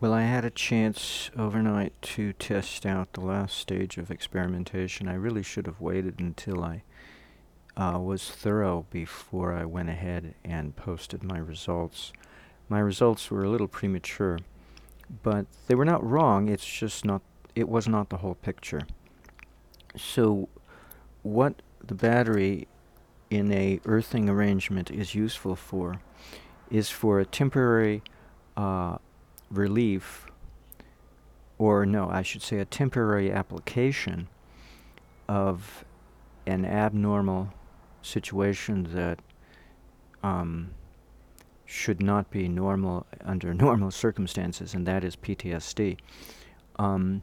Well, I had a chance overnight to test out the last stage of experimentation. I really should have waited until I was thorough before I went ahead and posted my results. My results were a little premature, but they were not wrong. It was not the whole picture. So, what the battery in a earthing arrangement is useful for is for a temporary uh, relief, or no, I should say a temporary application of an abnormal situation that um, should not be normal under normal circumstances, and that is PTSD. Um,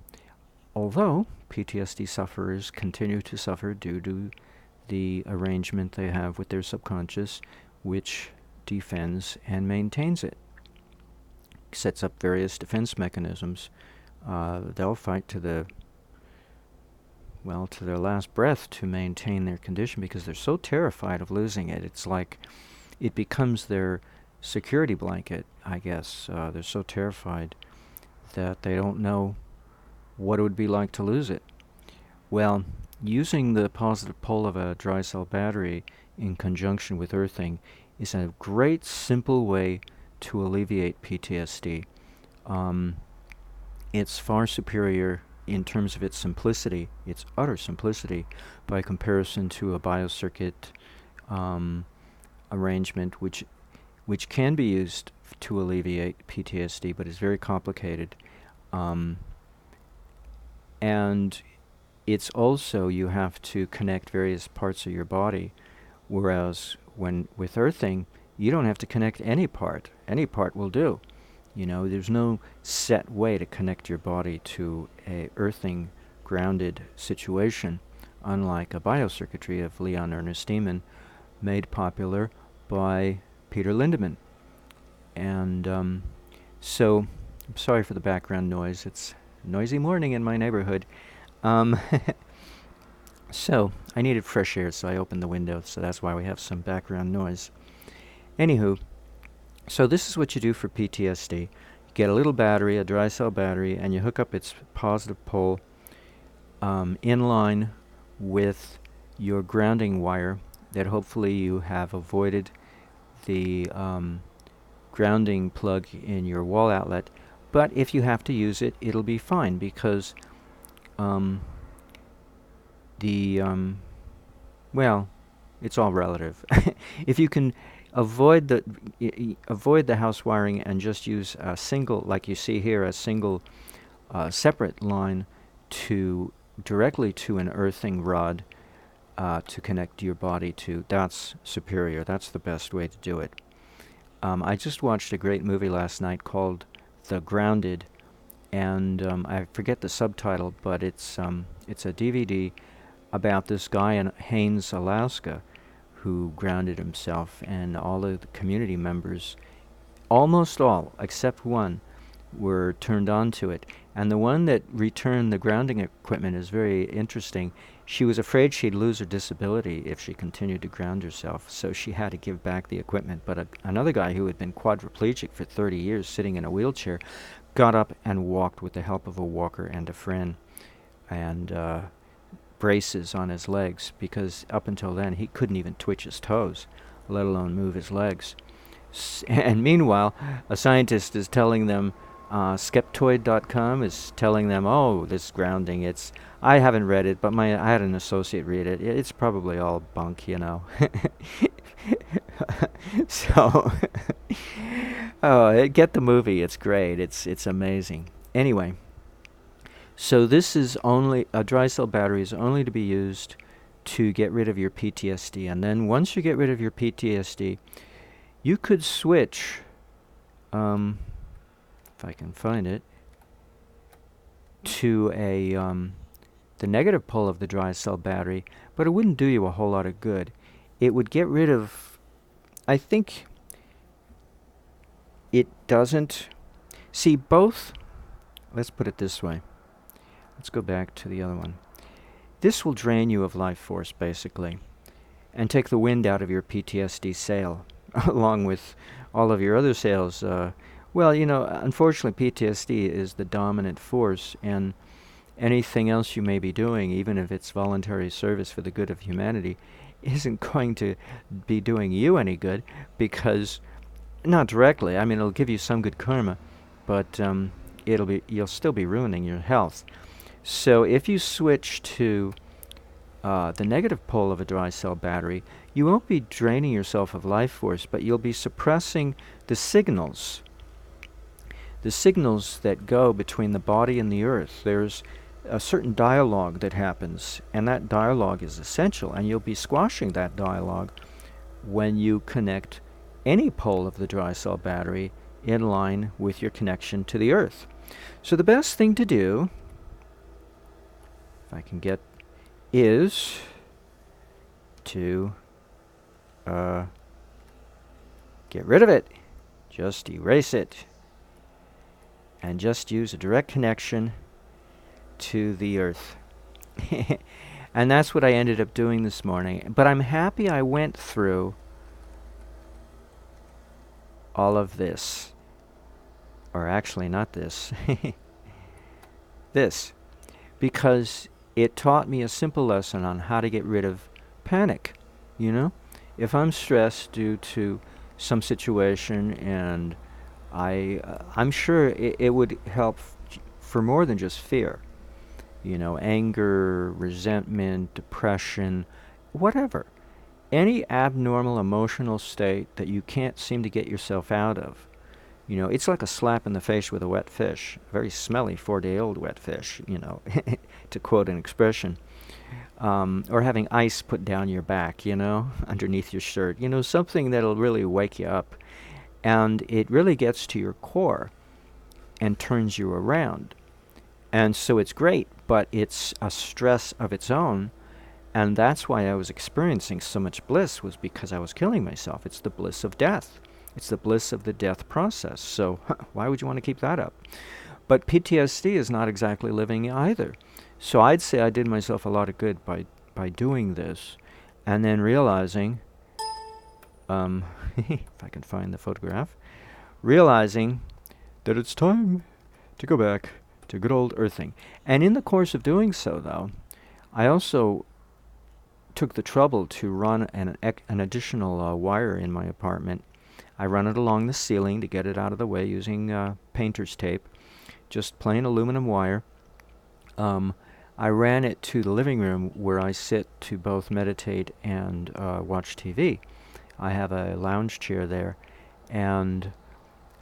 Although PTSD sufferers continue to suffer due to the arrangement they have with their subconscious, which defends and maintains it, sets up various defense mechanisms. They'll fight to their last breath to maintain their condition because they're so terrified of losing it. It's like it becomes their security blanket, I guess. They're so terrified that they don't know what it would be like to lose it. Well, using the positive pole of a dry cell battery in conjunction with earthing is a great, simple way to alleviate PTSD. Um, it's far superior in terms of its simplicity, its utter simplicity, by comparison to a biocircuit um, arrangement, which can be used to alleviate PTSD, but is very complicated. Um, and it's also, you have to connect various parts of your body, whereas when with earthing, you don't have to connect any part. Any part will do. There's no set way to connect your body to a earthing grounded situation, unlike a biocircuitry of Leon Ernest Niemann, made popular by Peter Lindemann. And so, I'm sorry for the background noise. It's a noisy morning in my neighborhood. Um, so, I needed fresh air, so I opened the window, so that's why we have some background noise. Anywho, so this is what you do for PTSD. You get a little battery, a dry cell battery, and you hook up its positive pole in line with your grounding wire that hopefully you have avoided the grounding plug in your wall outlet. But if you have to use it, it'll be fine because well, it's all relative. If you can avoid the house wiring and just use a single, like you see here, a single separate line to directly to an earthing rod to connect your body to, that's superior. That's the best way to do it. I just watched a great movie last night called The Grounded, and I forget the subtitle, but it's a DVD about this guy in Haines, Alaska, who grounded himself, and all of the community members, almost all except one, were turned on to it. And the one that returned the grounding equipment is very interesting. She was afraid she'd lose her disability if she continued to ground herself, so she had to give back the equipment. But another guy who had been quadriplegic for 30 years, sitting in a wheelchair, got up and walked with the help of a walker and a friend, and braces on his legs, because up until then he couldn't even twitch his toes, let alone move his legs. And meanwhile, a scientist is telling them, Skeptoid.com is telling them, oh, this grounding, I haven't read it, but I had an associate read it. It's probably all bunk, So, get the movie. It's great. It's amazing. Anyway, so this is only, a dry cell battery is only to be used to get rid of your PTSD. And then once you get rid of your PTSD, you could switch, if I can find it, to the negative pole of the dry cell battery, but it wouldn't do you a whole lot of good. It would get rid of, I think, it doesn't, see both, let's put it this way. Let's go back to the other one. This will drain you of life force, basically, and take the wind out of your PTSD sail, along with all of your other sails, Well, unfortunately, PTSD is the dominant force, and anything else you may be doing, even if it's voluntary service for the good of humanity, isn't going to be doing you any good because, not directly, I mean, it'll give you some good karma, but you'll still be ruining your health. So if you switch to the negative pole of a dry cell battery, you won't be draining yourself of life force, but you'll be suppressing the signals. The signals that go between the body and the earth. There's a certain dialogue that happens, and that dialogue is essential, and you'll be squashing that dialogue when you connect any pole of the dry cell battery in line with your connection to the earth. So the best thing to do, if I can get, is to get rid of it. Just erase it. And just use a direct connection to the earth. And that's what I ended up doing this morning. But I'm happy I went through all of this. Or actually not this. This. Because it taught me a simple lesson on how to get rid of panic. If I'm stressed due to some situation, and I'm sure it would help for more than just fear. Anger, resentment, depression, whatever. Any abnormal emotional state that you can't seem to get yourself out of. It's like a slap in the face with a wet fish. A very smelly 4-day-old wet fish, to quote an expression. Or having ice put down your back, underneath your shirt. Something that'll really wake you up. And it really gets to your core and turns you around. And so it's great, but it's a stress of its own. And that's why I was experiencing so much bliss, was because I was killing myself. It's the bliss of death. It's the bliss of the death process. So why would you want to keep that up? But PTSD is not exactly living either. So I'd say I did myself a lot of good by doing this, and then realizing, if I can find the photograph, realizing that it's time to go back to good old earthing. And in the course of doing so, though, I also took the trouble to run an additional wire in my apartment. I run it along the ceiling to get it out of the way using painter's tape, just plain aluminum wire. I ran it to the living room where I sit to both meditate and watch TV. I have a lounge chair there, and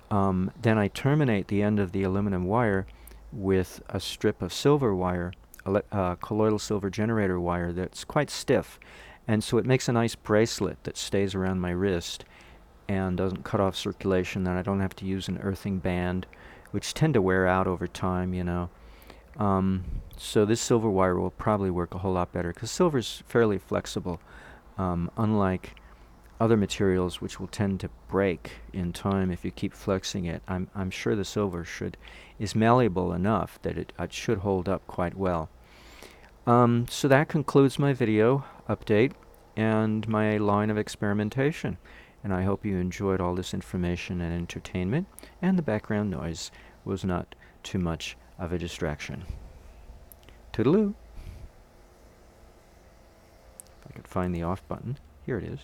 then I terminate the end of the aluminum wire with a strip of silver wire, colloidal silver generator wire that's quite stiff, and so it makes a nice bracelet that stays around my wrist and doesn't cut off circulation, and I don't have to use an earthing band, which tend to wear out over time, So this silver wire will probably work a whole lot better, because silver's fairly flexible, unlike other materials which will tend to break in time if you keep flexing it. I'm sure the silver is malleable enough that it should hold up quite well. So that concludes my video update and my line of experimentation. And I hope you enjoyed all this information and entertainment, and the background noise was not too much of a distraction. Toodaloo! If I could find the off button. Here it is.